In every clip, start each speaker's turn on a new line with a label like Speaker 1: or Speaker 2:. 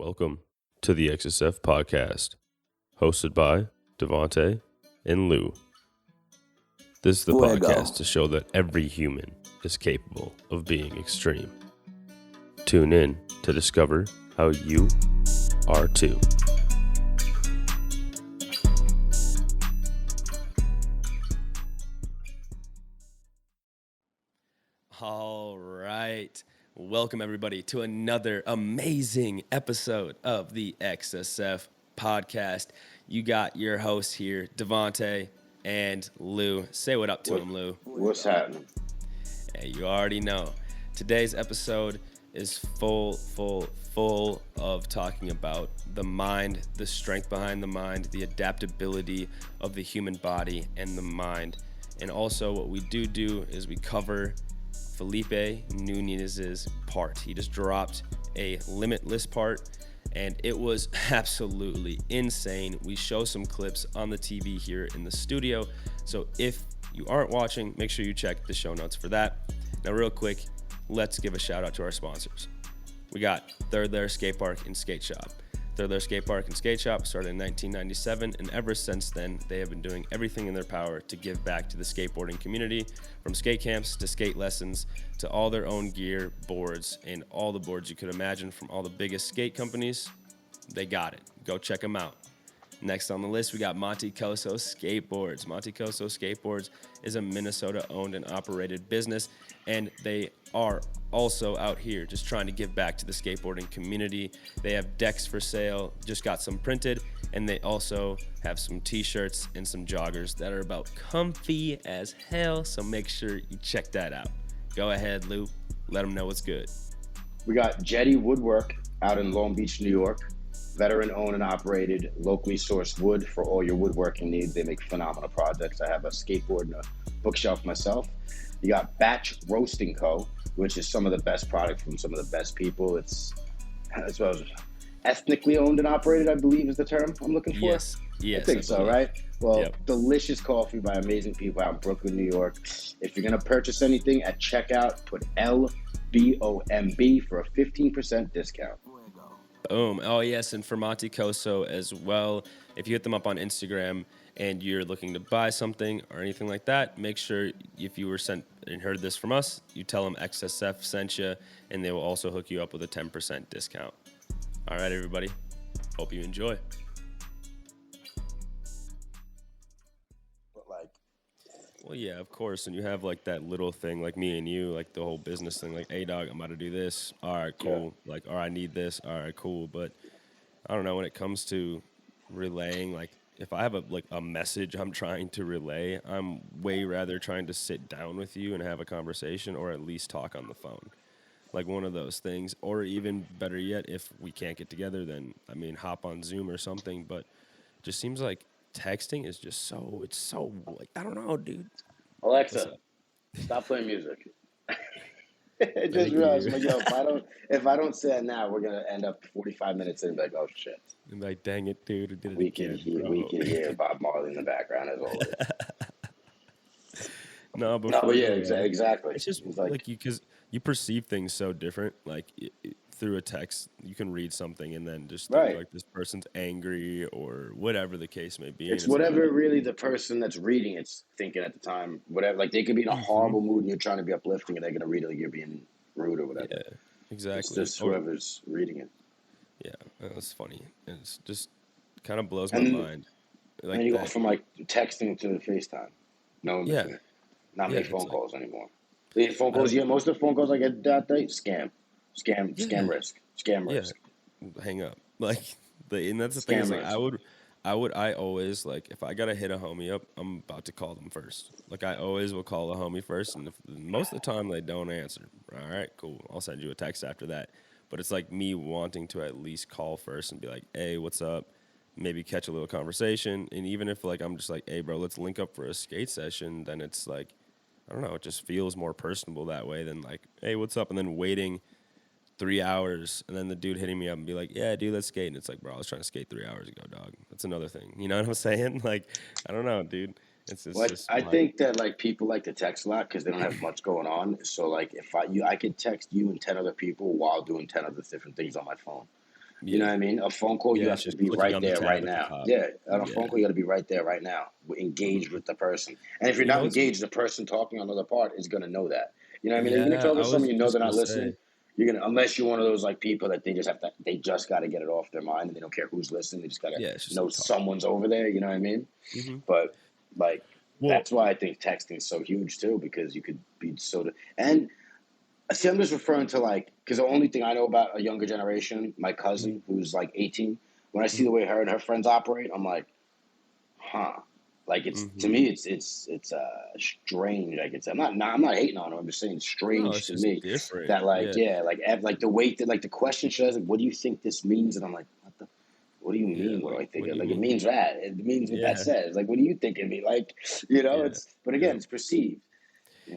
Speaker 1: Welcome to the XSF podcast, hosted by Devante and Lou. This is the podcast to show that every human is capable of being extreme. Tune in to discover how you are too. All right. Welcome, everybody, to another amazing episode of the XSF podcast. You got your hosts here, Devante and Lou. Say what up to him, Lou.
Speaker 2: What's happening?
Speaker 1: Hey, you already know. Today's episode is full of talking about the mind, the strength behind the mind, the adaptability of the human body and the mind. And also what we do is we cover Felipe Nunes' part. He just dropped a Limitless part, and it was absolutely insane. We show some clips on the TV here in the studio, so if you aren't watching, make sure you check the show notes for that. Now, real quick, let's give a shout out to our sponsors. We got Third Layer Skate Park and Skate Shop. Third Layer Skate Park and Skate Shop started in 1997, and ever since then, they have been doing everything in their power to give back to the skateboarding community, from skate camps to skate lessons to all their own gear, boards, and all the boards you could imagine from all the biggest skate companies. They got it. Go check them out. Next on the list, we got Monte Coso Skateboards. Monte Coso Skateboards is a Minnesota-owned and operated business, and they are also out here just trying to give back to the skateboarding community. They have decks for sale, just got some printed, and they also have some t-shirts and some joggers that are about comfy as hell, so make sure you check that out. Go ahead, Lou. Let them know what's good.
Speaker 2: We got Jetty Woodwork out in Long Beach, New York. Veteran-owned and operated, locally sourced wood for all your woodworking needs. They make phenomenal projects. I have a skateboard and a bookshelf myself. You got Batch Roasting Co., which is some of the best product from some of the best people. It's as well as ethnically owned and operated, I believe is the term I'm looking for.
Speaker 1: Yes,
Speaker 2: I think so, right? Well,
Speaker 1: Yep.
Speaker 2: Delicious coffee by amazing people out in Brooklyn, New York. If you're going to purchase anything at checkout, put LBOMB for a 15% discount.
Speaker 1: Boom. Oh, yes, and for Monte Coso as well, if you hit them up on Instagram and you're looking to buy something or anything like that, make sure if you were sent and heard this from us, you tell them XSF sent you, and they will also hook you up with a 10% discount. All right, everybody. Hope you enjoy. Well, yeah, of course. And you have like that little thing, like me and you, like the whole business thing, like, hey, dog, I'm about to do this. All right, cool. Yeah. Like, all right, I need this. All right, cool. But I don't know, when it comes to relaying, like, if I have a message I'm trying to relay, I'm way rather trying to sit down with you and have a conversation, or at least talk on the phone. Like one of those things. Or even better yet, if we can't get together, then, I mean, hop on Zoom or something. But it just seems like texting is just it's so, like, I don't know, dude.
Speaker 2: Alexa, stop playing music. I just realized, like, yo, if I don't say it now, we're gonna end up 45 minutes in, like, oh shit.
Speaker 1: I'm like, dang it, dude, I did it
Speaker 2: we
Speaker 1: again,
Speaker 2: we can hear Bob Marley in the background as always.
Speaker 1: But
Speaker 2: yeah, exactly.
Speaker 1: It's just like because you perceive things so different. Like through a text, you can read something and then just think like this person's angry or whatever the case may be.
Speaker 2: It's whatever like, really the person that's reading it's thinking at the time. Whatever, like they could be in a horrible mood and you're trying to be uplifting, and they're gonna read it like you're being rude or whatever.
Speaker 1: Yeah, exactly.
Speaker 2: It's just whoever's reading it.
Speaker 1: Yeah, that's funny. It's just kind of blows my mind.
Speaker 2: Like and you go from like texting to FaceTime. No, not make phone calls anymore. The phone calls, most of the phone calls I get that day, scam risk.
Speaker 1: Hang up. Like, and that's the thing is, like, I always, like, if I gotta hit a homie up, I'm about to call them first. Like, I always will call a homie first, and most of the time they don't answer. All right, cool. I'll send you a text after that. But it's like me wanting to at least call first and be like, hey, what's up? Maybe catch a little conversation. And even if, like, I'm just like, hey, bro, let's link up for a skate session, then it's like, I don't know, it just feels more personable that way than like, hey, what's up? And then waiting 3 hours and then the dude hitting me up and be like, yeah, dude, let's skate. And it's like, bro, I was trying to skate 3 hours ago, dog. That's another thing. You know what I'm saying? Like, I don't know, dude.
Speaker 2: I think that like people like to text a lot because they don't have much going on. So like if I could text you and 10 other people while doing 10 other different things on my phone. You know
Speaker 1: Yeah.
Speaker 2: what I mean? A phone call, you
Speaker 1: Yeah,
Speaker 2: have
Speaker 1: it's
Speaker 2: to
Speaker 1: just
Speaker 2: be
Speaker 1: clicking
Speaker 2: right
Speaker 1: on the
Speaker 2: there, right
Speaker 1: tab at the
Speaker 2: now.
Speaker 1: top.
Speaker 2: Yeah, on a phone
Speaker 1: Yeah.
Speaker 2: call, you got to be right there, right now, engaged
Speaker 1: Mhm.
Speaker 2: with the person. And if you're
Speaker 1: You know
Speaker 2: not
Speaker 1: what's
Speaker 2: engaged, the person talking on the other part is gonna know that. You know what I mean? Like, you can
Speaker 1: Yeah,
Speaker 2: talk
Speaker 1: I
Speaker 2: with
Speaker 1: was
Speaker 2: someone, you know
Speaker 1: just
Speaker 2: they're
Speaker 1: gonna
Speaker 2: not
Speaker 1: say.
Speaker 2: listening. You're gonna, unless you're one of those like people that they just got to get it off their mind and they don't care who's listening. They just got to
Speaker 1: Yeah, it's just
Speaker 2: know
Speaker 1: like talk.
Speaker 2: someone's over there. You know what I mean?
Speaker 1: Mhm.
Speaker 2: But like
Speaker 1: Well,
Speaker 2: that's why I think texting is so huge too, because you could be and see, I'm just referring to like, because the only thing I know about a younger generation, my
Speaker 1: mhm,
Speaker 2: cousin who's like 18, when I see
Speaker 1: mhm,
Speaker 2: the way her and her friends operate, I'm like, huh. Like it's to
Speaker 1: mhm.
Speaker 2: me, it's strange. Like I'm not hating on her. I'm just saying it's
Speaker 1: No,
Speaker 2: strange
Speaker 1: it's
Speaker 2: to
Speaker 1: just
Speaker 2: me
Speaker 1: different.
Speaker 2: that like
Speaker 1: Yeah.
Speaker 2: yeah, like the way that like the question she has, like, what do you think this means? And I'm like, what do you
Speaker 1: Yeah,
Speaker 2: mean? What do
Speaker 1: like,
Speaker 2: I think?
Speaker 1: what do you
Speaker 2: Like it
Speaker 1: mean?
Speaker 2: means that. It means what that
Speaker 1: Yeah,
Speaker 2: says. Like what do you think it means? Like
Speaker 1: yeah,
Speaker 2: it's. But again,
Speaker 1: yep.
Speaker 2: it's perceived.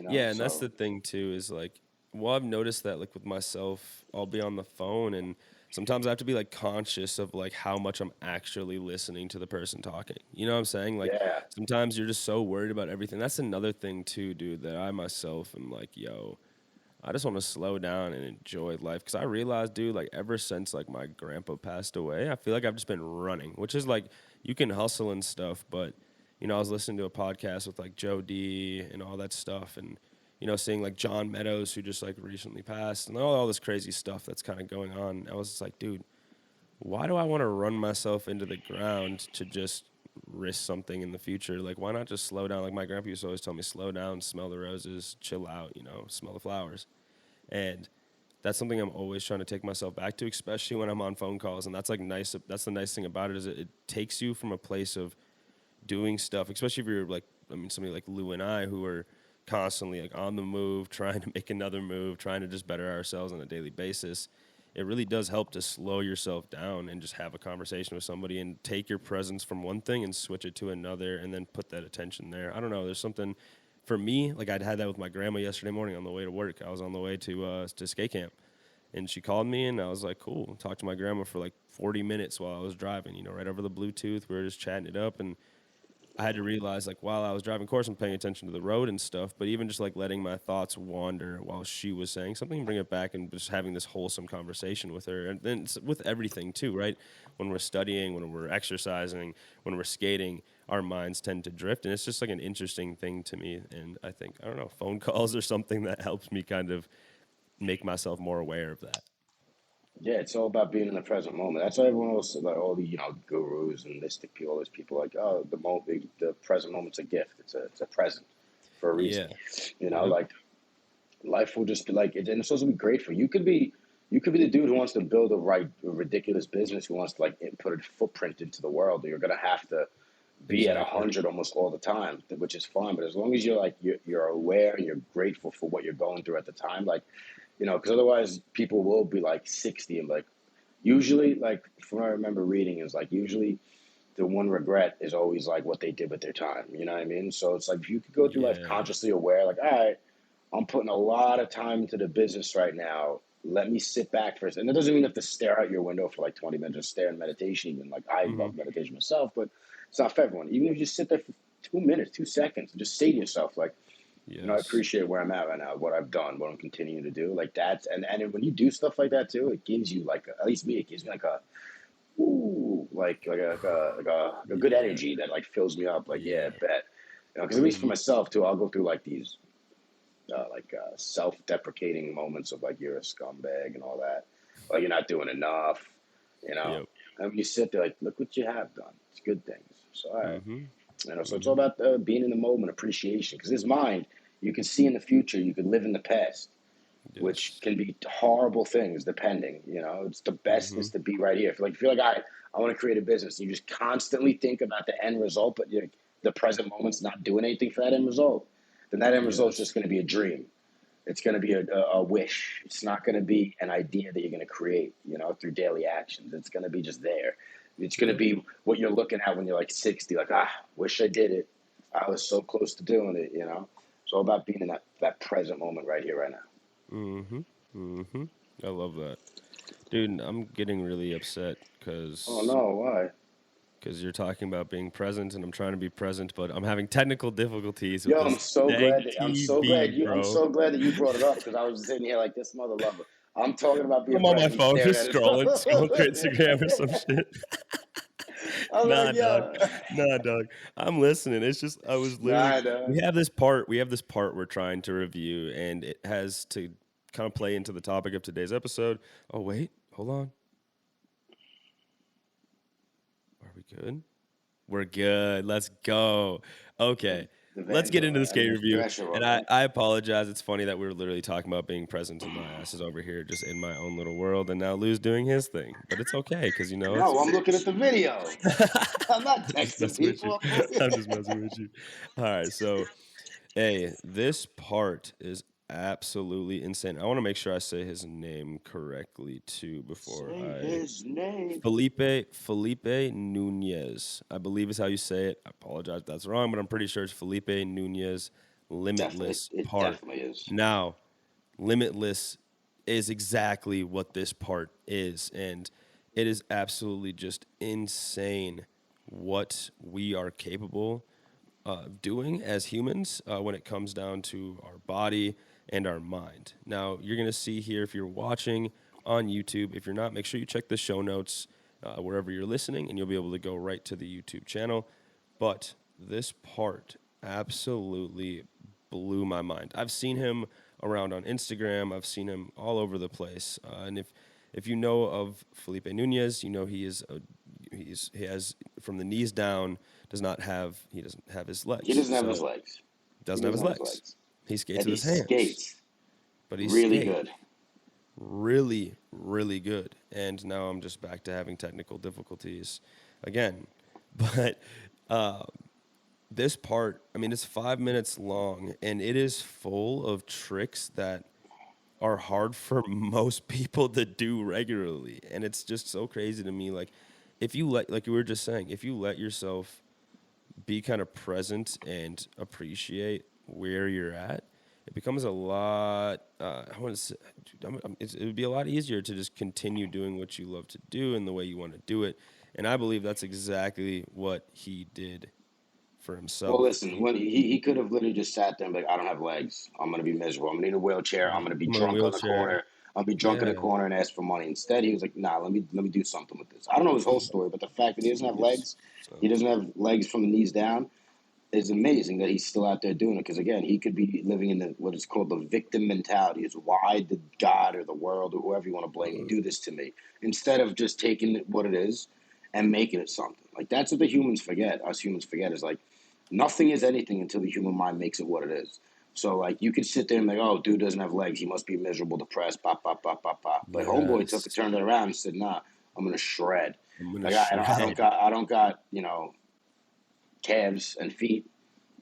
Speaker 1: Yeah, and that's
Speaker 2: So
Speaker 1: the thing too is like, well, I've noticed that like with myself, I'll be on the phone and sometimes I have to be like conscious of like how much I'm actually listening to the person talking. You know what I'm saying? Like
Speaker 2: yeah,
Speaker 1: sometimes you're just so worried about everything. That's another thing too, dude, that I myself am like, yo, I just want to slow down and enjoy life because I realized, dude, like ever since like my grandpa passed away, I feel like I've just been running, which is like you can hustle and stuff, but I was listening to a podcast with like Joe D and all that stuff, and seeing like John Meadows who just like recently passed, and all this crazy stuff that's kind of going on. I was just like, dude, why do I want to run myself into the ground to just risk something in the future? Like, why not just slow down? Like my grandpa used to always tell me, slow down, smell the roses, chill out, smell the flowers. And that's something I'm always trying to take myself back to, especially when I'm on phone calls. And that's like nice. That's the nice thing about it is it takes you from a place of doing stuff, especially if you're like, I mean, somebody like Lou and I who are constantly like on the move, trying to make another move, trying to just better ourselves on a daily basis. It really does help to slow yourself down and just have a conversation with somebody and take your presence from one thing and switch it to another and then put that attention there. I don't know. There's something for me, like I'd had that with my grandma yesterday morning on the way to work. I was on the way to skate camp and she called me and I was like, cool. Talked to my grandma for like 40 minutes while I was driving, right over the Bluetooth. We were just chatting it up and I had to realize, like, while I was driving, of course, I'm paying attention to the road and stuff, but even just like letting my thoughts wander while she was saying something, bring it back and just having this wholesome conversation with her. And then it's with everything, too, right? When we're studying, when we're exercising, when we're skating, our minds tend to drift. And it's just like an interesting thing to me. And I think, I don't know, phone calls are something that helps me kind of make myself more aware of that.
Speaker 2: yeah, it's all about being in the present moment. That's why everyone else, like all the gurus and mystic people, all those people like, oh, the present moment's a gift. It's a present for a reason.
Speaker 1: Yeah. Yep.
Speaker 2: Like life will just be like it, and it's supposed to be grateful. You could be the dude who wants to build a ridiculous business, who wants to like put a footprint into the world. And you're gonna have to be at
Speaker 1: Exactly.
Speaker 2: 100 almost all the time, which is fine. But as long as you're like you're aware and you're grateful for what you're going through at the time, like because otherwise people will be like 60 and like usually like from what I remember reading is like usually the one regret is always like what they did with their time. You know what I mean? So it's like if you could go through life
Speaker 1: Yeah.
Speaker 2: consciously aware, like all right, I'm putting a lot of time into the business right now. Let me sit back for a second. And it doesn't mean you have to stare out your window for like 20 minutes or stare in meditation. Even like I
Speaker 1: Hmm.
Speaker 2: love meditation myself, but it's not for everyone. Even if you just sit there for 2 minutes, 2 seconds, and just say to yourself, like, I
Speaker 1: Yes.
Speaker 2: appreciate where I'm at right now, what I've done, what I'm continuing to do. Like that's and when you do stuff like that too, it gives you like at least me, it gives me like a ooh, like a good
Speaker 1: Yeah.
Speaker 2: energy that like fills me up. Like yeah,
Speaker 1: Yeah.
Speaker 2: bet. Because at least for
Speaker 1: Hmm.
Speaker 2: myself too, I'll go through like these self-deprecating moments of like you're a scumbag and all that, like you're not doing enough, you know.
Speaker 1: Yep.
Speaker 2: And when you sit there, like, look what you have done. It's good things. So all right,
Speaker 1: Hmm.
Speaker 2: so it's all
Speaker 1: Hmm.
Speaker 2: about being in the moment, appreciation. Because this mind, you can see in the future, you can live in the past, which
Speaker 1: Yes.
Speaker 2: can be horrible things depending. It's the best
Speaker 1: Hmm.
Speaker 2: is to be right here. If you're like, all right, I want to create a business, and you just constantly think about the end result, but the present moment's not doing anything for that end result, then that end result's
Speaker 1: Yes.
Speaker 2: just going to be a dream. It's going to be a wish. It's not going to be an idea that you're going to create, through daily actions. It's going to be just there. It's going to
Speaker 1: Yep.
Speaker 2: be what you're looking at when you're like 60, like, wish I did it. I was so close to doing it. It's all about being in that present moment right here, right now.
Speaker 1: Hmm. Hmm. I love that. Dude, I'm getting really upset
Speaker 2: Oh,
Speaker 1: because
Speaker 2: no, why?
Speaker 1: you're talking about being present and I'm trying to be present, but I'm having technical difficulties with
Speaker 2: Yo, I'm
Speaker 1: this
Speaker 2: so
Speaker 1: dang
Speaker 2: glad that I'm so glad
Speaker 1: TV,
Speaker 2: you I'm
Speaker 1: bro.
Speaker 2: so glad that you brought it up because I was sitting here like this mother lover. I'm talking about being
Speaker 1: I'm on my
Speaker 2: present,
Speaker 1: phone
Speaker 2: staring
Speaker 1: just
Speaker 2: at his
Speaker 1: scrolling through
Speaker 2: phone.
Speaker 1: Instagram or some shit.
Speaker 2: I'm
Speaker 1: Nah,
Speaker 2: like,
Speaker 1: dog.
Speaker 2: yo.
Speaker 1: Nah, dog. I'm listening. It's just I was literally
Speaker 2: Nah, nah.
Speaker 1: we have this part we're trying to review, and it has to kind of play into the topic of today's episode. Oh wait, hold on. Are we good? We're good. Let's go. Okay.
Speaker 2: The
Speaker 1: Let's get into the skate
Speaker 2: Vans
Speaker 1: review.
Speaker 2: pressure
Speaker 1: And
Speaker 2: over.
Speaker 1: I apologize. It's funny that we were literally talking about being present and my ass is over here just in my own little world. And now Lou's doing his thing. But it's okay because,
Speaker 2: No, I'm looking at the video. I'm not
Speaker 1: I'm just
Speaker 2: texting
Speaker 1: messing with you.
Speaker 2: people.
Speaker 1: I'm just messing with you. All right. So, hey, this part is absolutely insane. I want to make sure I say his name correctly too before
Speaker 2: Say
Speaker 1: I
Speaker 2: his name.
Speaker 1: Felipe Nunes, I believe is how you say it. I apologize if that's wrong, but I'm pretty sure it's Felipe Nunes
Speaker 2: Definitely,
Speaker 1: Limitless
Speaker 2: it
Speaker 1: part.
Speaker 2: definitely is.
Speaker 1: Now, Limitless is exactly what this part is, and it is absolutely just insane what we are capable doing as humans when it comes down to our body and our mind. Now, you're going to see here if you're watching on YouTube. If you're not, make sure you check the show notes wherever you're listening, and you'll be able to go right to the YouTube channel. But this part absolutely blew my mind. I've seen him around on Instagram. I've seen him all over the place. And if you know of Felipe Nunes, you know he has from the knees down he doesn't have his legs.
Speaker 2: He doesn't have his
Speaker 1: So
Speaker 2: legs.
Speaker 1: doesn't have his legs. He skates
Speaker 2: And
Speaker 1: with
Speaker 2: he
Speaker 1: his hands.
Speaker 2: skates
Speaker 1: But he
Speaker 2: really
Speaker 1: skates
Speaker 2: good.
Speaker 1: really, really good. And now I'm just back to having technical difficulties again. But this part, I mean, it's 5 minutes long, and it is full of tricks that are hard for most people to do regularly. And it's just so crazy to me. Like, if you like you were just saying, if you let yourself be kind of present and appreciate where you're at, it becomes a lot. I want to say, it would be a lot easier to just continue doing what you love to do and the way you want to do it. And I believe that's exactly what he did for
Speaker 2: Well,
Speaker 1: himself.
Speaker 2: listen, when he could have literally just sat there and be like, I don't have legs. I'm gonna be miserable. I'm gonna need a wheelchair. I'm gonna be
Speaker 1: I'm in a
Speaker 2: drunk on the
Speaker 1: wheelchair.
Speaker 2: corner. I'll be drunk in the
Speaker 1: Yeah,
Speaker 2: corner and ask for money. Instead, he was like, Nah, let me do something with this. I don't know his whole story, but the fact that he doesn't have
Speaker 1: genius.
Speaker 2: legs, he
Speaker 1: So
Speaker 2: doesn't have legs from the knees down, is amazing that he's still out there doing it. Because again, he could be living in what is called the victim mentality. Is why did God or the world or whoever you want to blame do this to me? Instead of just taking what it is and making it something. Like that's what the humans forget. Us humans forget is like nothing is anything until the human mind makes it what it is. So like you could sit there and be like, oh, dude doesn't have legs. He must be miserable, depressed, pop, pop, pop, pop, pop. But homeboy
Speaker 1: yes,
Speaker 2: turned it around and said, nah, I'm gonna shred.
Speaker 1: I'm gonna
Speaker 2: Like
Speaker 1: shred.
Speaker 2: I don't got calves and feet,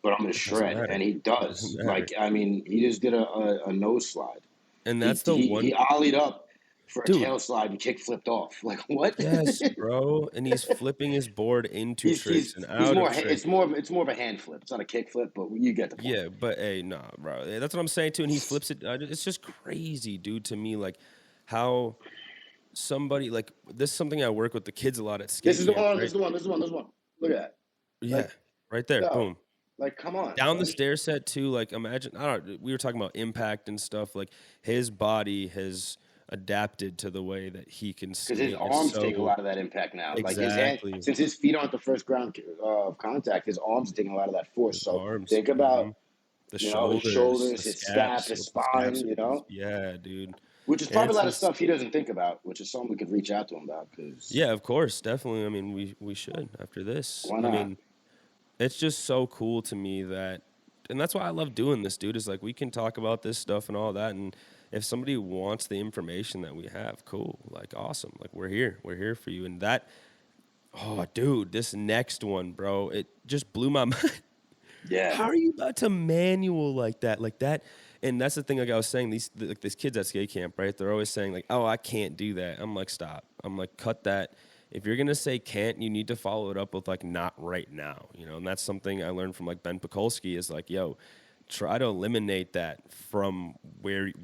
Speaker 2: but I'm gonna
Speaker 1: It doesn't
Speaker 2: shred, and
Speaker 1: matter.
Speaker 2: he
Speaker 1: It doesn't
Speaker 2: does.
Speaker 1: matter.
Speaker 2: Like I mean, he just did a nose slide.
Speaker 1: And
Speaker 2: He
Speaker 1: that's the
Speaker 2: he
Speaker 1: one,
Speaker 2: ollied up for a
Speaker 1: dude.
Speaker 2: tail slide and kick flipped off. Like what?
Speaker 1: Yes, bro. And he's flipping his board into tricks and
Speaker 2: He's
Speaker 1: out of
Speaker 2: more
Speaker 1: tricks.
Speaker 2: it's more of a hand flip. It's not a kick flip, but you get the point.
Speaker 1: Yeah, but hey, nah, bro. That's what I'm saying too. And he flips it. It's just crazy, dude, to me. Like how somebody like this is something I work with the kids a lot at
Speaker 2: This
Speaker 1: skate
Speaker 2: is the
Speaker 1: camp,
Speaker 2: one. This
Speaker 1: right?
Speaker 2: is the one. This is the one. This is the one. Look at that.
Speaker 1: Yeah,
Speaker 2: Like
Speaker 1: right there.
Speaker 2: yo,
Speaker 1: Boom.
Speaker 2: like come on.
Speaker 1: Down the stair set too. Like imagine. I don't know. We were talking about impact and stuff. Like his body has adapted to the way that he can
Speaker 2: Because his
Speaker 1: skate. It's
Speaker 2: arms take a
Speaker 1: so
Speaker 2: lot of that impact now. Like his hand,
Speaker 1: exactly
Speaker 2: since his feet aren't the first ground of contact, his arms are taking a lot of that force.
Speaker 1: his
Speaker 2: So
Speaker 1: arms.
Speaker 2: think about
Speaker 1: The
Speaker 2: his
Speaker 1: shoulders, the
Speaker 2: shoulders, his scap,
Speaker 1: scaps,
Speaker 2: his
Speaker 1: what the scaps
Speaker 2: spine.
Speaker 1: are. Yeah, dude.
Speaker 2: Which is
Speaker 1: And
Speaker 2: probably a
Speaker 1: it's
Speaker 2: lot of
Speaker 1: ins-
Speaker 2: stuff he doesn't think about, which is something we could reach out to him about. Because
Speaker 1: yeah, of course, definitely. I mean, we should after this.
Speaker 2: why
Speaker 1: I
Speaker 2: not?
Speaker 1: mean, it's just so cool to me that, and that's why I love doing this, dude. Is like we can talk about this stuff and all that, and if somebody wants the information that we have, cool, like awesome, like we're here for you. And that, oh, dude, this next one, bro, it just blew my mind.
Speaker 2: Yeah.
Speaker 1: How are you about to manual like that? Like that. And that's the thing, like I was saying, these kids at skate camp, right? They're always saying, like, oh, I can't do that. I'm like, stop. I'm like, cut that. If you're gonna say can't, you need to follow it up with like not right now. And that's something I learned from like Ben Pekulski is like, yo, try to eliminate that from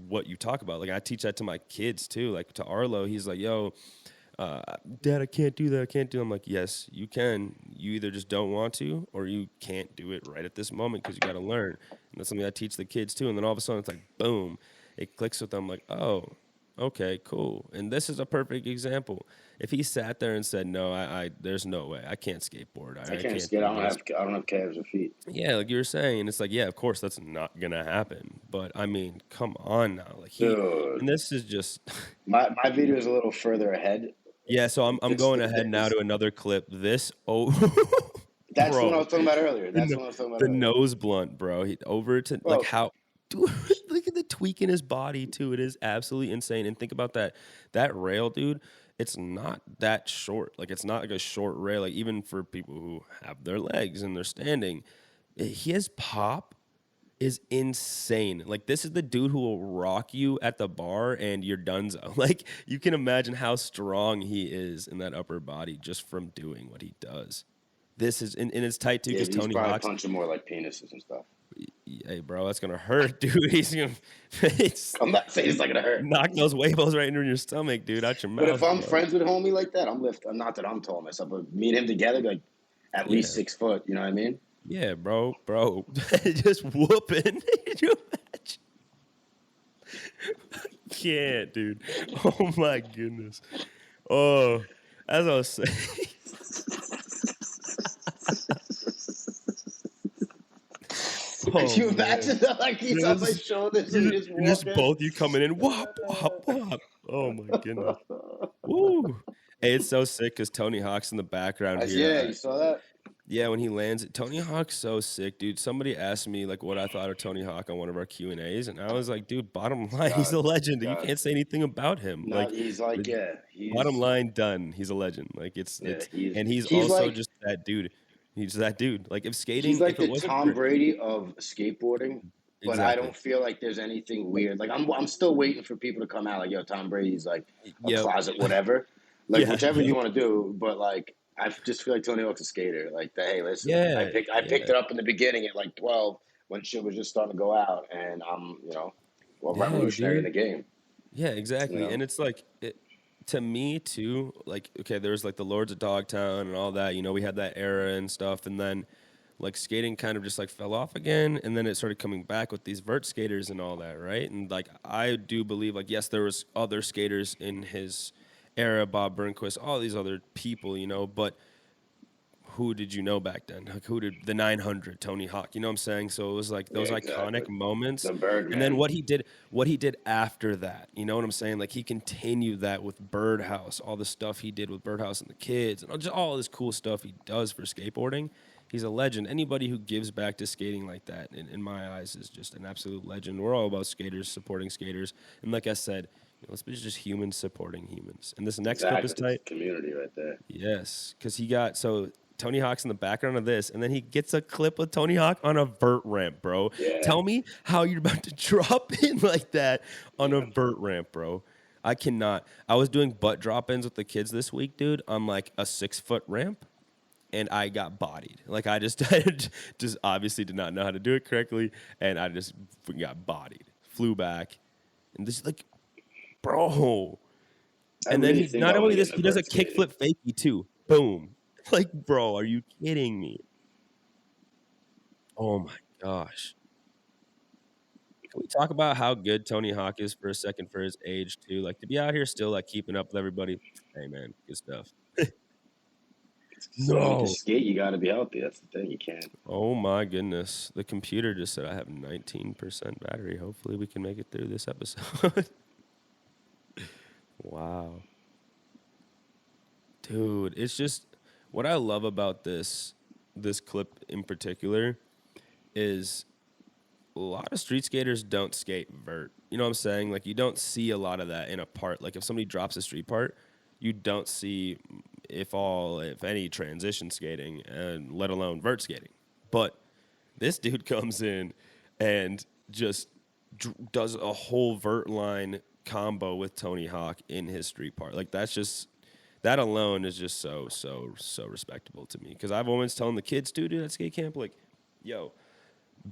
Speaker 1: what you talk about. Like I teach that to my kids too. Like to Arlo, he's like, yo, Dad, I can't do that. I can't do it. I'm like, yes, you can. You either just don't want to or you can't do it right at this moment because you got to learn. And that's something I teach the kids too. And then all of a sudden it's like, boom, it clicks with them like, oh, Okay, cool. And this is a perfect example. If he sat there and said, "No, there's no way. I can't skateboard.
Speaker 2: I
Speaker 1: I
Speaker 2: can't
Speaker 1: can't
Speaker 2: skate.
Speaker 1: do this."
Speaker 2: I don't have calves or feet.
Speaker 1: Yeah, like you were saying, it's like, yeah, of course that's not gonna happen. But I mean, come on now. Like
Speaker 2: Dude,
Speaker 1: and this is just
Speaker 2: my video is a little further ahead.
Speaker 1: yeah, so I'm
Speaker 2: This
Speaker 1: going
Speaker 2: the
Speaker 1: ahead now
Speaker 2: this,
Speaker 1: to another clip. This
Speaker 2: that's what I
Speaker 1: bro,
Speaker 2: was talking about earlier.
Speaker 1: the,
Speaker 2: That's
Speaker 1: no-
Speaker 2: what I was talking about
Speaker 1: the
Speaker 2: earlier.
Speaker 1: nose blunt, bro. Over to like
Speaker 2: Bro,
Speaker 1: how dude, look at the tweak in his body too. It is absolutely insane. And think about that rail, dude. It's not that short. Like it's not like a short rail. Like even for people who have their legs and they're standing, his pop is insane. Like this is the dude who will rock you at the bar and you're donezo. Like you can imagine how strong he is in that upper body just from doing what he does. This is and it's tight too
Speaker 2: yeah,
Speaker 1: because
Speaker 2: he's
Speaker 1: Tony
Speaker 2: probably
Speaker 1: Hawk's.
Speaker 2: punching more like penises and stuff.
Speaker 1: Hey, bro, that's gonna hurt, dude. He's gonna it's,
Speaker 2: I'm not saying it's not gonna hurt.
Speaker 1: knock those huevos right into your stomach, dude, out your
Speaker 2: But if
Speaker 1: mouth,
Speaker 2: I'm
Speaker 1: bro.
Speaker 2: friends with a homie like that, I'm lift. I'm not that I'm tall myself, but me and him together, like at least
Speaker 1: Yeah,
Speaker 2: 6 foot. You know what I mean?
Speaker 1: yeah, bro, just whooping. Could you imagine? Can't, dude. Oh my goodness. Oh, as I was saying.
Speaker 2: Could
Speaker 1: Oh
Speaker 2: you
Speaker 1: man.
Speaker 2: imagine that? Like he's on my
Speaker 1: Just,
Speaker 2: shoulders and we just
Speaker 1: and just
Speaker 2: walking.
Speaker 1: both you coming in, whop, whop, whop. Oh my goodness. Woo. Hey, it's so sick because Tony Hawk's in the background here.
Speaker 2: Yeah, you saw that?
Speaker 1: Yeah, when he lands it, Tony Hawk's so sick, dude. Somebody asked me like what I thought of Tony Hawk on one of our Q&As, and I was like, dude, bottom line, he's a
Speaker 2: God,
Speaker 1: legend. You
Speaker 2: God.
Speaker 1: can't say anything about him.
Speaker 2: No,
Speaker 1: Like
Speaker 2: he's like,
Speaker 1: the
Speaker 2: yeah,
Speaker 1: bottom line, done. He's a legend. Like
Speaker 2: yeah,
Speaker 1: and he's
Speaker 2: he's
Speaker 1: also
Speaker 2: like
Speaker 1: just that dude. He's that dude. Like
Speaker 2: he's
Speaker 1: if
Speaker 2: like
Speaker 1: it
Speaker 2: the
Speaker 1: wasn't
Speaker 2: Tom
Speaker 1: for
Speaker 2: Brady of skateboarding, but I
Speaker 1: exactly.
Speaker 2: don't feel like there's anything weird. Like I'm still waiting for people to come out like, yo, Tom Brady's like a
Speaker 1: Yep.
Speaker 2: closet, whatever. Like
Speaker 1: Yeah,
Speaker 2: whichever you
Speaker 1: yep.
Speaker 2: want to do, but like I just feel like Tony Hawk's a skater. Like, hey, listen,
Speaker 1: Yeah,
Speaker 2: I picked
Speaker 1: yeah,
Speaker 2: it up in the beginning at like 12 when shit was just starting to go out, and I'm well
Speaker 1: yeah,
Speaker 2: revolutionary in
Speaker 1: dude.
Speaker 2: the game.
Speaker 1: Yeah,
Speaker 2: You
Speaker 1: exactly.
Speaker 2: know,
Speaker 1: And it's like to me too, like okay, there was like the Lords of Dogtown and all that. You know, we had that era and stuff, and then like skating kind of just like fell off again, and then it started coming back with these vert skaters and all that, right? And like I do believe like yes, there was other skaters in his era, Bob Burnquist, all these other people, you know, but who did you know back then? Like who did the 900 Tony Hawk? You know what I'm saying? So it was like
Speaker 2: yeah,
Speaker 1: those iconic
Speaker 2: exactly.
Speaker 1: moments,
Speaker 2: The
Speaker 1: and then
Speaker 2: Birdman.
Speaker 1: what he did after that. You know what I'm saying? Like he continued that with Birdhouse, all the stuff he did with Birdhouse and the kids, and just all this cool stuff he does for skateboarding. He's a legend. Anybody who gives back to skating like that, in my eyes, is just an absolute legend. We're all about skaters, supporting skaters, and like I said, let's be just humans supporting humans. And this next clip is
Speaker 2: Exactly. It's
Speaker 1: tight.
Speaker 2: community right there.
Speaker 1: Yes, because he got so Tony Hawk's in the background of this, and then he gets a clip of Tony Hawk on a vert ramp, bro.
Speaker 2: Yeah.
Speaker 1: Tell me how you're about to drop in like that on a
Speaker 2: Yeah.
Speaker 1: vert ramp, bro. I cannot. I was doing butt drop ins with the kids this week, dude, on like a 6 foot ramp, and I got bodied. Like I just, I just obviously did not know how to do it correctly, and I just got bodied. Flew back, and this like, bro.
Speaker 2: I
Speaker 1: And then
Speaker 2: really
Speaker 1: he
Speaker 2: think
Speaker 1: not
Speaker 2: I want
Speaker 1: only
Speaker 2: to get
Speaker 1: this,
Speaker 2: into
Speaker 1: he does a
Speaker 2: vert skating.
Speaker 1: kickflip fakie too. Boom. Like, bro, are you kidding me? Oh my gosh. Can we talk about how good Tony Hawk is for a second for his age too? Like to be out here still like keeping up with everybody. Hey man, good stuff.
Speaker 2: So to
Speaker 1: No.
Speaker 2: skate, you got to be healthy. That's the thing. You can't.
Speaker 1: Oh my goodness. The computer just said I have 19% battery. Hopefully we can make it through this episode. Wow. Dude, it's just what I love about this clip in particular is a lot of street skaters don't skate vert. You know what I'm saying? Like you don't see a lot of that in a part. Like if somebody drops a street part, you don't see if any transition skating and let alone vert skating. But this dude comes in and just does a whole vert line combo with Tony Hawk in his street part. Like that's just that alone is just so respectable to me because I've always telling the kids too, dude, at skate camp, like, yo,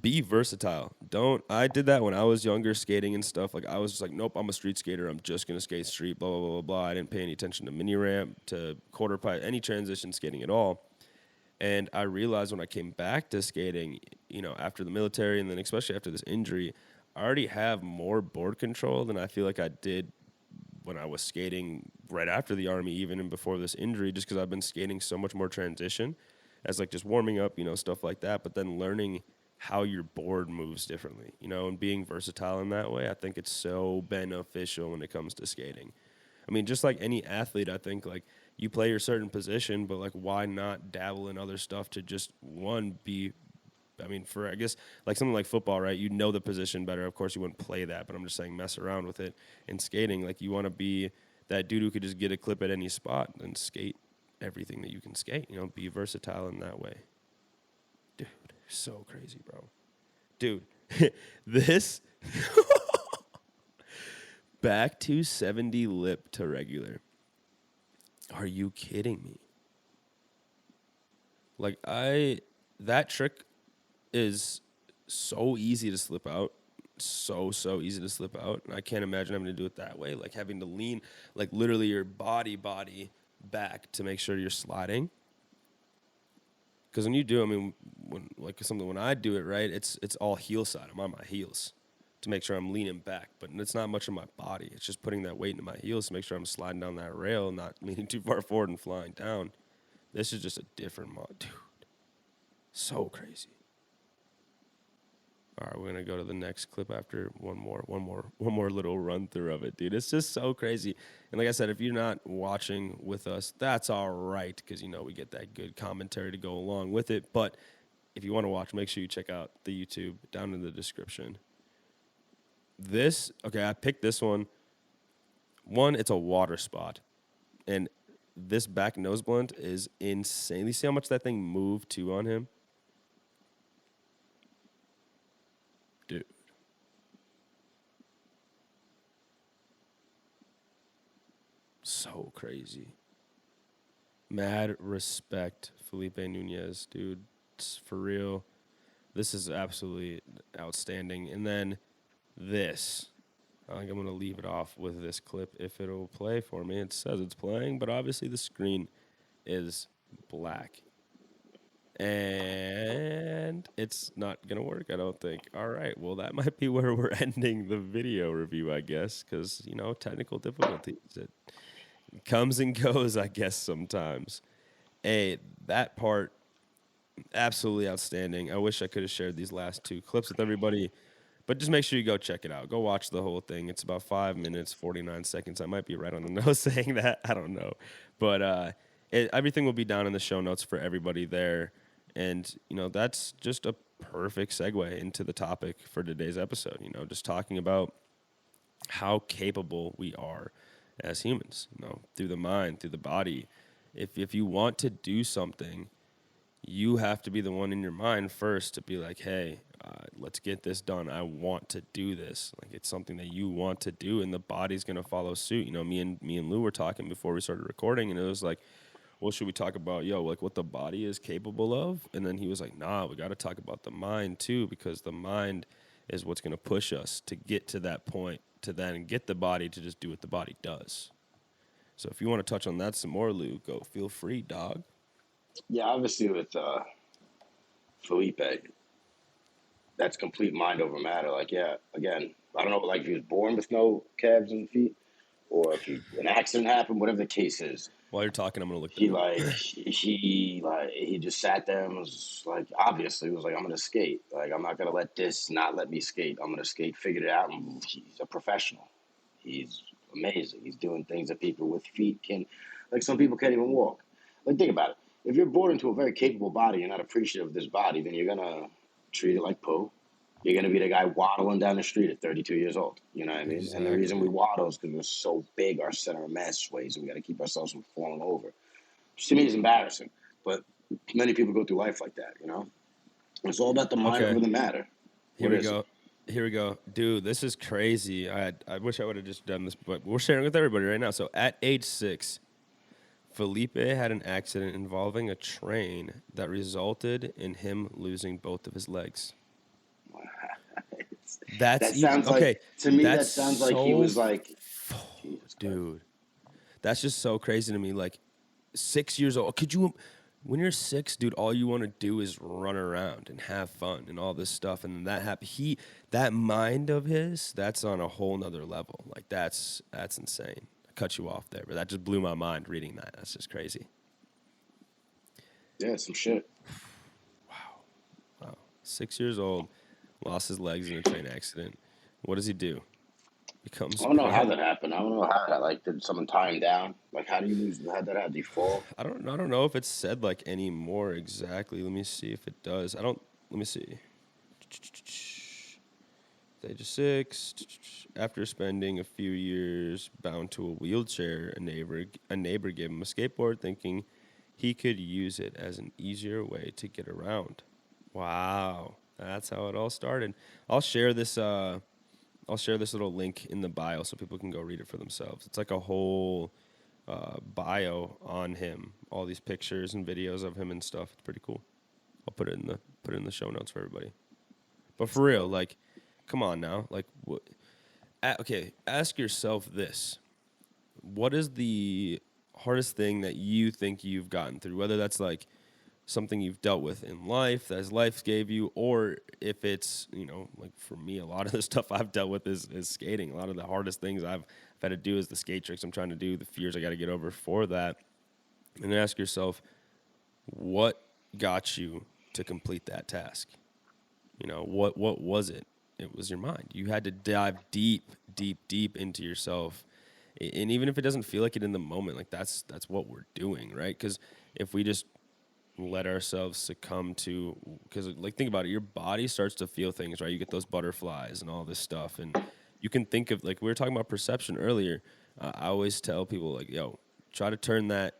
Speaker 1: be versatile. Don't. I did that when I was younger, skating and stuff. Like I was just like, nope, I'm a street skater. I'm just gonna skate street. Blah blah blah blah blah. I didn't pay any attention to mini ramp, to quarter pipe, any transition skating at all. And I realized when I came back to skating, after the military and then especially after this injury, I already have more board control than I feel like I did when I was skating right after the Army, even and before this injury, just because I've been skating so much more transition as like just warming up, stuff like that. But then learning how your board moves differently, and being versatile in that way, I think it's so beneficial when it comes to skating. I mean, just like any athlete, I think like you play your certain position, but like why not dabble in other stuff to just be. I mean, for I guess like something like football, right? You know the position better. Of course, you wouldn't play that, but I'm just saying mess around with it. In skating, like you want to be that dude who could just get a clip at any spot and skate everything that you can skate. Be versatile in that way. Dude, so crazy, bro. Dude, this back to 70 lip to regular. Are you kidding me? Like that trick is so easy to slip out. So easy to slip out. And I can't imagine having to do it that way. Like having to lean, like literally your body back to make sure you're sliding. Because when you do, I mean, when I do it, right, it's all heel side. I'm on my heels to make sure I'm leaning back. But it's not much of my body. It's just putting that weight into my heels to make sure I'm sliding down that rail, not leaning too far forward and flying down. This is just a different mod. Dude, so crazy. All right, we're gonna go to the next clip after one more little run through of it, dude. It's just so crazy. And like I said, if you're not watching with us, that's all right, because we get that good commentary to go along with it. But if you want to watch, make sure you check out the YouTube down in the description. I picked this one. One, it's a water spot, and this back nose blunt is insane. You see how much that thing moved too on him? Dude. So crazy. Mad respect, Felipe Nunes, dude. It's for real. This is absolutely outstanding. And then this. I think I'm going to leave it off with this clip if it'll play for me. It says it's playing, but obviously the screen is black. And it's not going to work, I don't think. All right, well, that might be where we're ending the video review, I guess, because, technical difficulties. It comes and goes, I guess, sometimes. Hey, that part, absolutely outstanding. I wish I could have shared these last two clips with everybody, but just make sure you go check it out. Go watch the whole thing. It's about 5 minutes, 49 seconds. I might be right on the nose saying that. I don't know. But everything will be down in the show notes for everybody there. And, that's just a perfect segue into the topic for today's episode, just talking about how capable we are as humans, through the mind, through the body. If you want to do something, you have to be the one in your mind first to be like, hey, let's get this done. I want to do this. Like, it's something that you want to do, and the body's going to follow suit. Me and Lou were talking before we started recording, and it was like, well, should we talk about, like what the body is capable of? And then he was like, nah, we got to talk about the mind too, because the mind is what's going to push us to get to that point, to then get the body to just do what the body does. So if you want to touch on that some more, Lou, go feel free, dog.
Speaker 2: Yeah, obviously with Felipe, that's complete mind over matter. Like, yeah, again, I don't know, like if he was born with no calves and feet, or if an accident happened, whatever the case is.
Speaker 1: While you're talking, I'm gonna look.
Speaker 2: He just sat there and was like, obviously, was like, I'm gonna skate. Like, I'm not gonna let this not let me skate. I'm gonna skate. Figured it out. And he's a professional. He's amazing. He's doing things that people with feet can, like some people can't even walk. Like, think about it. If you're born into a very capable body, you're not appreciative of this body, then you're gonna treat it like poo. You're going to be the guy waddling down the street at 32 years old. You know what I mean? Exactly. And the reason we waddle is because we're so big, our center of mass sways, and we got to keep ourselves from falling over. Which to me is embarrassing. But many people go through life like that, It's all about the mind over the matter.
Speaker 1: Here we go. Dude, this is crazy. I wish I would have just done this, but we're sharing with everybody right now. So at age 6, Felipe had an accident involving a train that resulted in him losing both of his legs. That sounds
Speaker 2: like, to me, that sounds like he was like,
Speaker 1: dude, that's just so crazy to me. Like 6 years old. When you're 6, dude, all you want to do is run around and have fun and all this stuff. And that happened. That mind of his, that's on a whole nother level. Like that's insane. cut you off there, but that just blew my mind reading that. That's just crazy.
Speaker 2: Yeah, some shit.
Speaker 1: Wow. 6 years old, lost his legs in a train accident. What does he do? Becomes
Speaker 2: I don't know how
Speaker 1: pro.
Speaker 2: that happened. I don't know how that, like, did someone tie him down? Like, how do you lose? How did that happen? Do you fall?
Speaker 1: I don't know if it's said like anymore exactly. Let me see if it does. Let me see. Stage of 6. After spending a few years bound to a wheelchair, a neighbor gave him a skateboard, thinking he could use it as an easier way to get around. Wow, that's how it all started. I'll share this. I'll share this little link in the bio so people can go read it for themselves. It's like a whole bio on him, all these pictures and videos of him and stuff. It's pretty cool. I'll put it in the show notes for everybody. But for real, like, come on now, like, what? Okay, ask yourself this: what is the hardest thing that you think you've gotten through? Whether that's like something you've dealt with in life that life gave you, or if it's, like for me, a lot of the stuff I've dealt with is skating. A lot of the hardest things I've had to do is the skate tricks I'm trying to do, the fears I got to get over for that. And ask yourself, what got you to complete that task? What was it? It was your mind. You had to dive deep, deep, deep into yourself. And even if it doesn't feel like it in the moment, like that's what we're doing, right? Because if we just let ourselves succumb to, because like think about it, your body starts to feel things, right? You get those butterflies and all this stuff, and you can think of, like we were talking about perception earlier. I always tell people, like, yo, try to turn that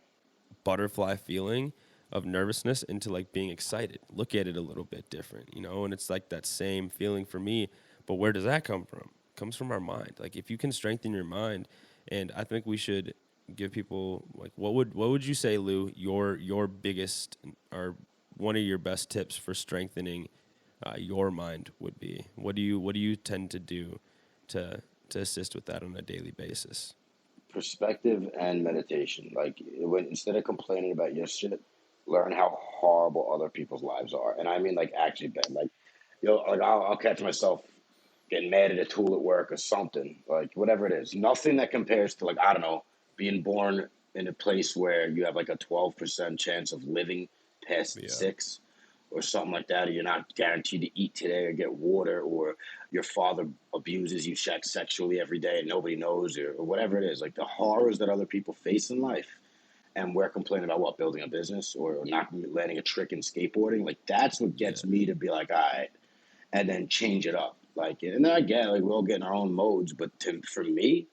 Speaker 1: butterfly feeling of nervousness into like being excited. Look at it a little bit different, and it's like that same feeling for me. But where does that come from? It comes from our mind. Like if you can strengthen your mind, and I think we should give people, like, what would you say, Lou, your biggest or one of your best tips for strengthening your mind would be? What do you tend to do to assist with that on a daily basis?
Speaker 2: Perspective and meditation. Like, when instead of complaining about your shit, learn how horrible other people's lives are. And I mean, like, actually bad. Like, like I'll catch myself getting mad at a tool at work or something, like whatever it is. Nothing that compares to, like, I don't know, being born in a place where you have like a 12% chance of living past
Speaker 1: Yeah.
Speaker 2: 6 or something like that, or you're not guaranteed to eat today or get water, or your father abuses you sexually every day and nobody knows, or whatever it is. Like the horrors that other people face in life, and we're complaining about what, building a business or not landing a trick in skateboarding. Like that's what gets me to be like, all right, and then change it up. Like, and then I get, like, we all get in our own modes, but for me,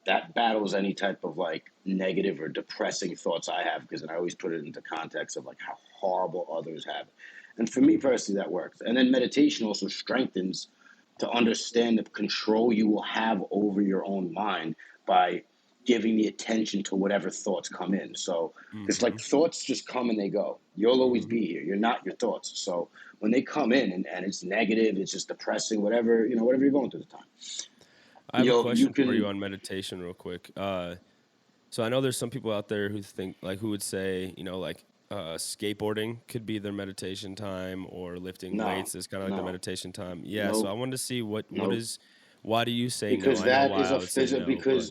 Speaker 2: that battles any type of like negative or depressing thoughts I have, because then I always put it into context of like how horrible others have it. And for me personally, that works. And then meditation also strengthens to understand the control you will have over your own mind by giving the attention to whatever thoughts come in. So it's like thoughts just come and they go. You'll always be here. You're not your thoughts. So when they come in and it's negative, it's just depressing, whatever, whatever you're going through at the time.
Speaker 1: I have a question for you on meditation real quick. So I know there's some people out there who think, like, who would say, like, skateboarding could be their meditation time, or lifting weights is kind of like their meditation time. Yeah. So I wanted to see why do you say
Speaker 2: because
Speaker 1: no? I know
Speaker 2: that
Speaker 1: why
Speaker 2: is
Speaker 1: I
Speaker 2: a
Speaker 1: would say no.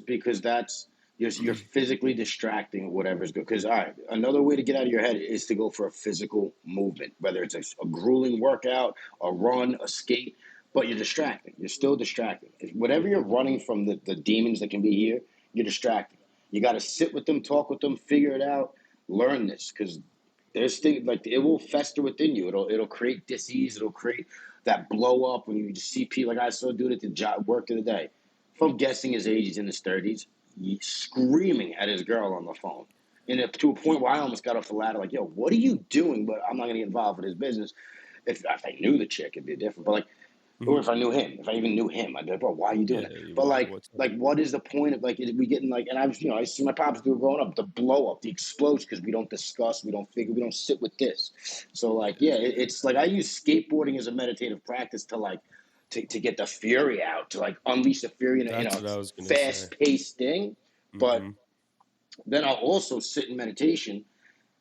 Speaker 2: because that's you're physically distracting whatever's good. Because all right, another way to get out of your head is to go for a physical movement, whether it's a grueling workout, a run, a skate. But you're distracting. You're still distracting. Whatever you're running from, the demons that can be here, you're distracting. You got to sit with them, talk with them, figure it out, learn this, because there's things like it will fester within you. It'll create disease. It'll create that blow up when you just see people. Like I saw a dude at the job work the other day. If I'm guessing his age, he's in his 30s, screaming at his girl on the phone. And to a point where I almost got off the ladder, like, yo, what are you doing? But I'm not going to get involved with his business. If I knew the chick, it'd be different. But like, or if I knew him, if I even knew him, I'd be like, bro, why are you doing that? But like, what is the point of, like, we getting like, and I see my pops do it growing up, the blow up, the explosion, because we don't discuss, we don't figure, we don't sit with this. So like, it's like I use skateboarding as a meditative practice to like, to get the fury out, to like unleash the fury in a fast paced thing. But then I'll also sit in meditation,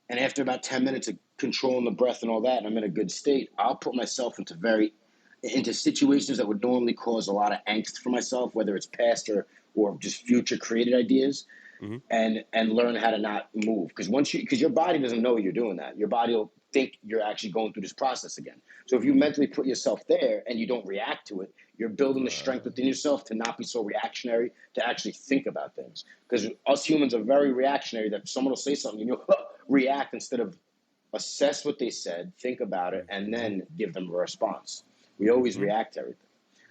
Speaker 2: and after about 10 minutes of controlling the breath and all that, and I'm in a good state, I'll put myself into situations that would normally cause a lot of angst for myself, whether it's past or just future created ideas.
Speaker 1: Mm-hmm.
Speaker 2: and learn how to not move. Because your body doesn't know you're doing that. Your body will think you're actually going through this process again. So if you
Speaker 1: Mm-hmm.
Speaker 2: mentally put yourself there and you don't react to it, you're building the strength within yourself to not be so reactionary, to actually think about things. Because us humans are very reactionary, that someone will say something and you'll react instead of assess what they said, think about it, and
Speaker 1: Mm-hmm.
Speaker 2: then give them a response. We always
Speaker 1: Mm-hmm.
Speaker 2: react to everything.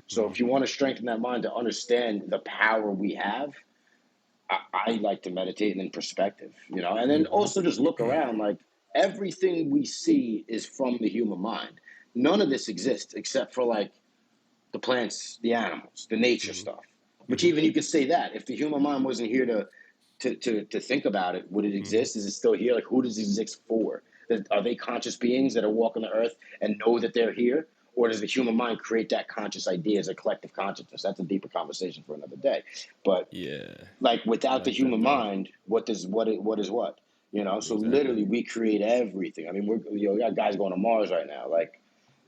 Speaker 2: So if you
Speaker 1: Mm-hmm.
Speaker 2: want to strengthen that mind to understand the power we have, I like to meditate and in perspective, and then
Speaker 1: Mm-hmm.
Speaker 2: also just look around. Like, everything we see is from the human mind. None of this exists except for like the plants, the animals, the nature
Speaker 1: Mm-hmm.
Speaker 2: stuff. Which
Speaker 1: Mm-hmm.
Speaker 2: even you could say that if the human mind wasn't here to think about it, would it
Speaker 1: Mm-hmm.
Speaker 2: exist? Is it still here? Like, who does it exist for? Are they conscious beings that are walking the earth and know that they're here? Or does the human mind create that conscious idea as a collective consciousness? That's a deeper conversation for another day. But
Speaker 1: Yeah,
Speaker 2: like,
Speaker 1: I
Speaker 2: without the
Speaker 1: like that
Speaker 2: human
Speaker 1: thought.
Speaker 2: mind, what is what? So
Speaker 1: Exactly.
Speaker 2: literally we create everything. I mean, we got guys going to Mars right now. Like,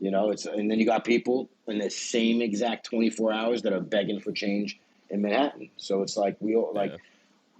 Speaker 2: it's, and then you got people in the same exact 24 hours that are begging for change in Manhattan. So it's like, we all like,
Speaker 1: Yeah.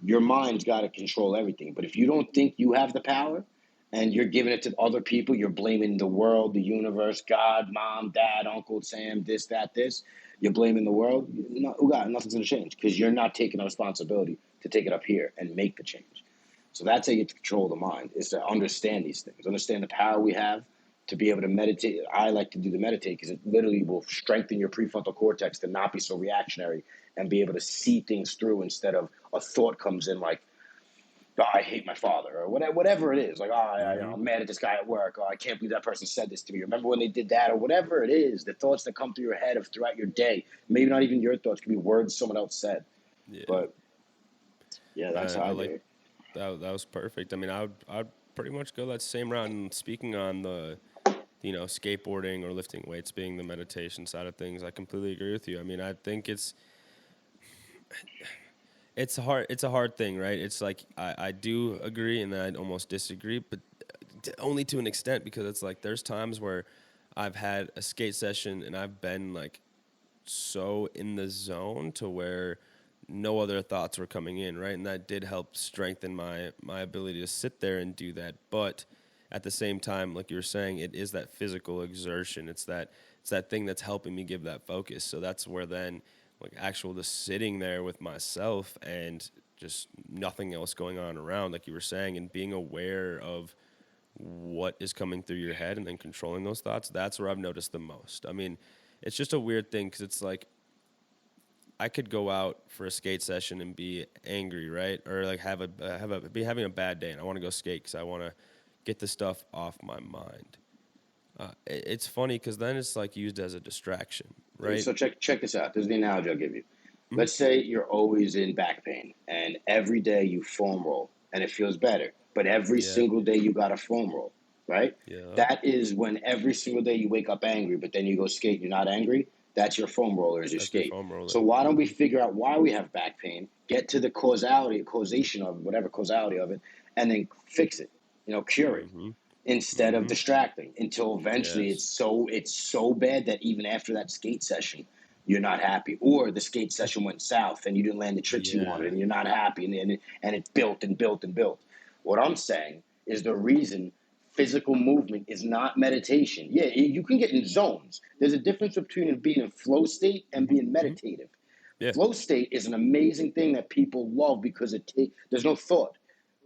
Speaker 2: your mind's got to control everything. But if you don't think you have the power and you're giving it to other people, you're blaming the world, the universe, God, mom, dad, Uncle Sam, this, that, this. You're blaming the world. Nothing's going to change, because you're not taking the responsibility to take it up here and make the change. So that's how you get to control the mind, is to understand these things, understand the power we have to be able to meditate. I like to do the meditate because it literally will strengthen your prefrontal cortex to not be so reactionary and be able to see things through, instead of a thought comes in like, oh, I hate my father, or whatever it is. Like, oh,
Speaker 1: Mm-hmm.
Speaker 2: I'm mad at this guy at work. Oh, I can't believe that person said this to me. Remember when they did that? Or whatever it is, the thoughts that come through your head of throughout your day. Maybe not even your thoughts, could be words someone else said.
Speaker 1: Yeah.
Speaker 2: But yeah, that's how
Speaker 1: I
Speaker 2: I do
Speaker 1: like
Speaker 2: it.
Speaker 1: that. That was perfect. I mean, I'd pretty much go that same route. And speaking on the, skateboarding or lifting weights being the meditation side of things, I completely agree with you. I mean, I think it's hard. It's a hard thing, right? It's like I do agree and then I almost disagree, but only to an extent, because it's like there's times where I've had a skate session and I've been like so in the zone to where no other thoughts were coming in, right? And that did help strengthen my ability to sit there and do that. But at the same time, like you were saying, it is that physical exertion. It's that thing that's helping me give that focus. So that's where then, like, actual just sitting there with myself and just nothing else going on around, like you were saying, and being aware of what is coming through your head and then controlling those thoughts, that's where I've noticed the most. I mean, it's just a weird thing because it's like I could go out for a skate session and be angry, right? Or like be having a bad day and I want to go skate because I want to get the stuff off my mind. It's funny because then it's like used as a distraction, right?
Speaker 2: So check this out. This is the analogy I'll give you.
Speaker 1: Mm-hmm.
Speaker 2: Let's say you're always in back pain, and every day you foam roll, and it feels better. But every
Speaker 1: Yeah,
Speaker 2: single day you got to foam roll, right?
Speaker 1: yeah.
Speaker 2: That is when every single day you wake up angry, but then you go skate, you're not angry. That's your foam roller as your
Speaker 1: That's your
Speaker 2: skate.
Speaker 1: foam roller.
Speaker 2: So why don't we
Speaker 1: Mm-hmm.
Speaker 2: figure out why we have back pain, get to the causation of whatever causality of it, and then fix it, cure it,
Speaker 1: Mm-hmm.
Speaker 2: instead of
Speaker 1: Mm-hmm.
Speaker 2: distracting, until eventually
Speaker 1: Yes.
Speaker 2: it's so bad that even after that skate session you're not happy, or the skate session went south and you didn't land the tricks you wanted
Speaker 1: Yeah.
Speaker 2: and you're not happy, and it built and built and built. What I'm saying is, the reason physical movement is not meditation. Yeah, you can get in zones. There's a difference between being in flow state and
Speaker 1: Mm-hmm.
Speaker 2: being
Speaker 1: Mm-hmm.
Speaker 2: meditative.
Speaker 1: Yeah.
Speaker 2: Flow state is an amazing thing that people love because there's no thought.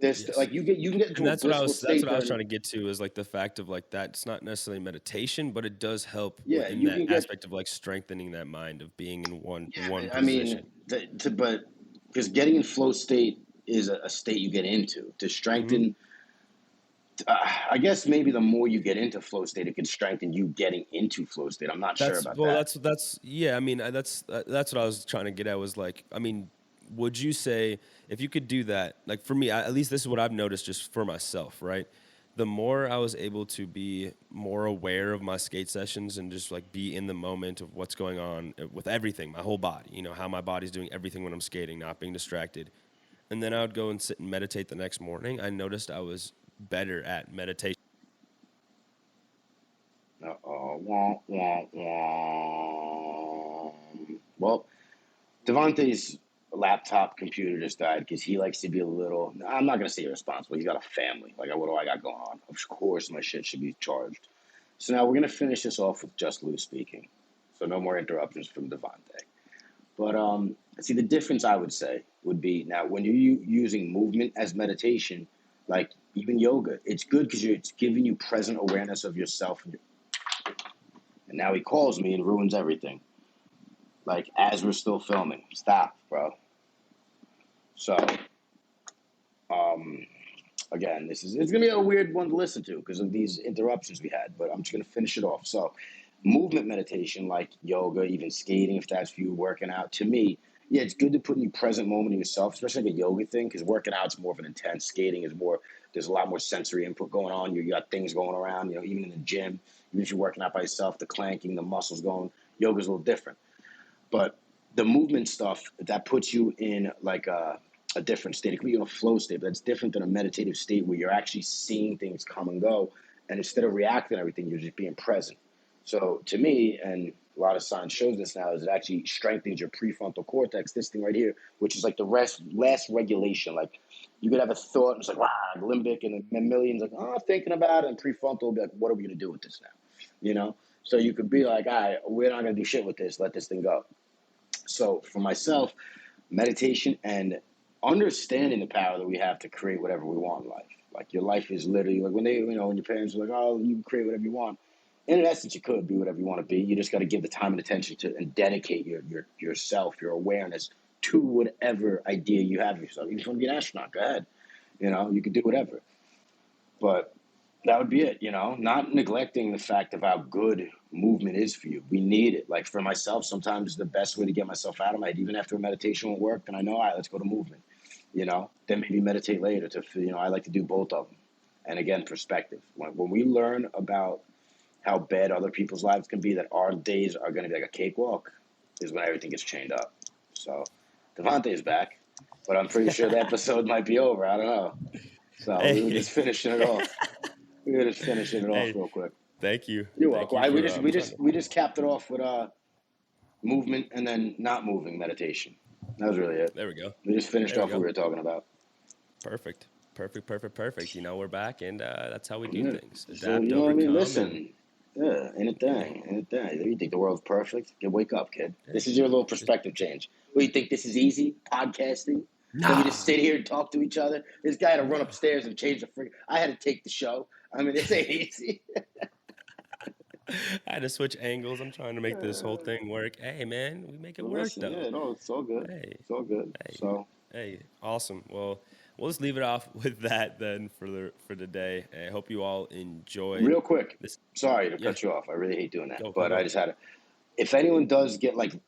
Speaker 2: There's
Speaker 1: Yes.
Speaker 2: like, you can get
Speaker 1: And
Speaker 2: into a blissful
Speaker 1: that's
Speaker 2: state
Speaker 1: what I was
Speaker 2: during.
Speaker 1: trying to get to, is like the fact of like that it's not necessarily meditation, but it does help
Speaker 2: Yeah,
Speaker 1: in
Speaker 2: you
Speaker 1: that
Speaker 2: can get.
Speaker 1: aspect of like strengthening that mind of being in one
Speaker 2: Yeah, I mean,
Speaker 1: position.
Speaker 2: but because getting in flow state is a state you get into to
Speaker 1: Hmm.
Speaker 2: strengthen. I guess maybe the more you get into flow state, it could strengthen you getting into flow state. I'm not sure
Speaker 1: That's
Speaker 2: about
Speaker 1: well,
Speaker 2: that.
Speaker 1: that's yeah. I mean, that's what I was trying to get at. Was like, I mean, would you say if you could do that? Like for me, at least this is what I've noticed just for myself, right? The more I was able to be more aware of my skate sessions and just like be in the moment of what's going on with everything, my whole body, how my body's doing everything when I'm skating, not being distracted. And then I would go and sit and meditate the next morning. I noticed I was better at meditation.
Speaker 2: Wah, wah, wah. Well, Devante's laptop computer just died because he likes to be a little. I'm not gonna say irresponsible. He's got a family. Like, what do I got going on? Of course, my shit should be charged. So now we're gonna finish this off with just Lou speaking. So no more interruptions from Devante. But see, the difference I would say would be now when you're using movement as meditation, like even yoga, it's good because it's giving you present awareness of yourself. And now he calls me and ruins everything. Like, as we're still filming. Stop, bro. So, again, it's gonna be a weird one to listen to because of these interruptions we had, but I'm just gonna finish it off. So, movement meditation, like yoga, even skating, if that's for you, working out, to me, yeah, it's good to put in the present moment of yourself, especially like a yoga thing, because working out's more of an intense. Skating is more, there's a lot more sensory input going on. You got things going around, even in the gym, even if you're working out by yourself, the clanking, the muscles going. Yoga's a little different. But the movement stuff, that puts you in like a different state. It could be in a flow state, but that's different than a meditative state where you're actually seeing things come and go. And instead of reacting to everything, you're just being present. So to me, and a lot of science shows this now, is it actually strengthens your prefrontal cortex, this thing right here, which is like the last regulation. Like, you could have a thought, and it's like, wow, limbic, and the millions like, oh, thinking about it, and prefrontal will be like, what are we going to do with this now? So you could be like, all right, we're not going to do shit with this. Let this thing go. So for myself, meditation and understanding the power that we have to create whatever we want in life. Like, your life is literally like when when your parents were like, oh, you can create whatever you want. In essence, you could be whatever you want to be. You just got to give the time and attention to and dedicate yourself, your awareness to whatever idea you have of yourself. Even if you want to be an astronaut, go ahead. You could do whatever. But that would be it, not neglecting the fact of how good movement is for you. We need it. Like, for myself, sometimes the best way to get myself out of my head, even after a meditation won't work, then I know, all right, let's go to movement, then maybe meditate later I like to do both of them. And again, perspective. When we learn about how bad other people's lives can be, that our days are going to be like a cakewalk, is when everything gets chained up. So Devante is back, but I'm pretty sure the episode might be over. I don't know. So we were just finishing it off. Real quick.
Speaker 1: Thank you.
Speaker 2: You're
Speaker 1: Thank
Speaker 2: welcome.
Speaker 1: you
Speaker 2: We just capped it off with movement and then not moving meditation. That was really it.
Speaker 1: There we go.
Speaker 2: We just finished off what we were talking about.
Speaker 1: Perfect. We're back, and that's how we do things.
Speaker 2: Adapt,
Speaker 1: so,
Speaker 2: you know what I mean? Listen. Yeah, ain't a thing. You think the world's perfect? Wake up, kid. This is your little perspective change. What, you think this is easy? Podcasting? Nah. So we just sit here and talk to each other? This guy had to run upstairs and change the freak. I had to take the show. I mean, this ain't easy.
Speaker 1: I had to switch angles. I'm trying to make this whole thing work. Hey, man, we make it work, though.
Speaker 2: Yeah, no, it's all good.
Speaker 1: Hey.
Speaker 2: It's all good.
Speaker 1: Hey, awesome. Well, we'll just leave it off with that then for today. I hope you all enjoy.
Speaker 2: Real quick, sorry to cut you off. I really hate doing that, but I just had to. If anyone does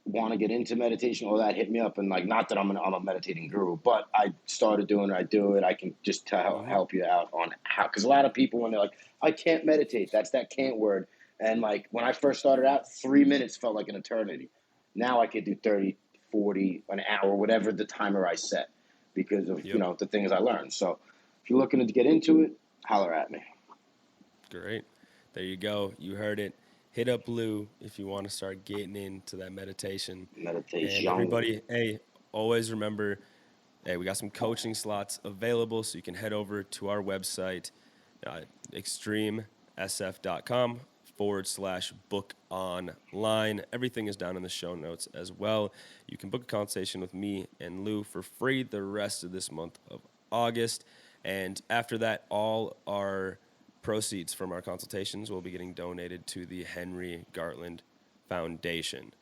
Speaker 2: want to get into meditation or that, hit me up. And not that I'm a meditating guru, but I started doing it. I do it. I can just help you out on how, because a lot of people, when they're like, I can't meditate, that's that can't word. And when I first started out, 3 minutes felt like an eternity. Now I could do 30, 40, an hour, whatever the timer I set, because of the things I learned. So if you're looking to get into it, holler at me.
Speaker 1: Great. There you go. You heard it. Hit up Lou if you want to start getting into that meditation. And everybody, hey, always remember, hey, we got some coaching slots available, so you can head over to our website, XTREMESF.com/book online. Everything is down in the show notes as well. You can book a consultation with me and Lou for free the rest of this month of August. And after that, all our proceeds from our consultations will be getting donated to the Henry Gartland Foundation.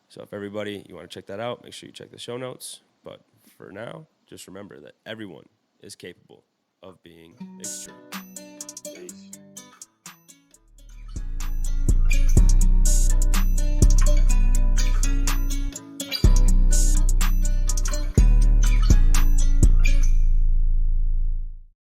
Speaker 1: So if you want to check that out, make sure you check the show notes. But for now, just remember that everyone is capable of being extreme.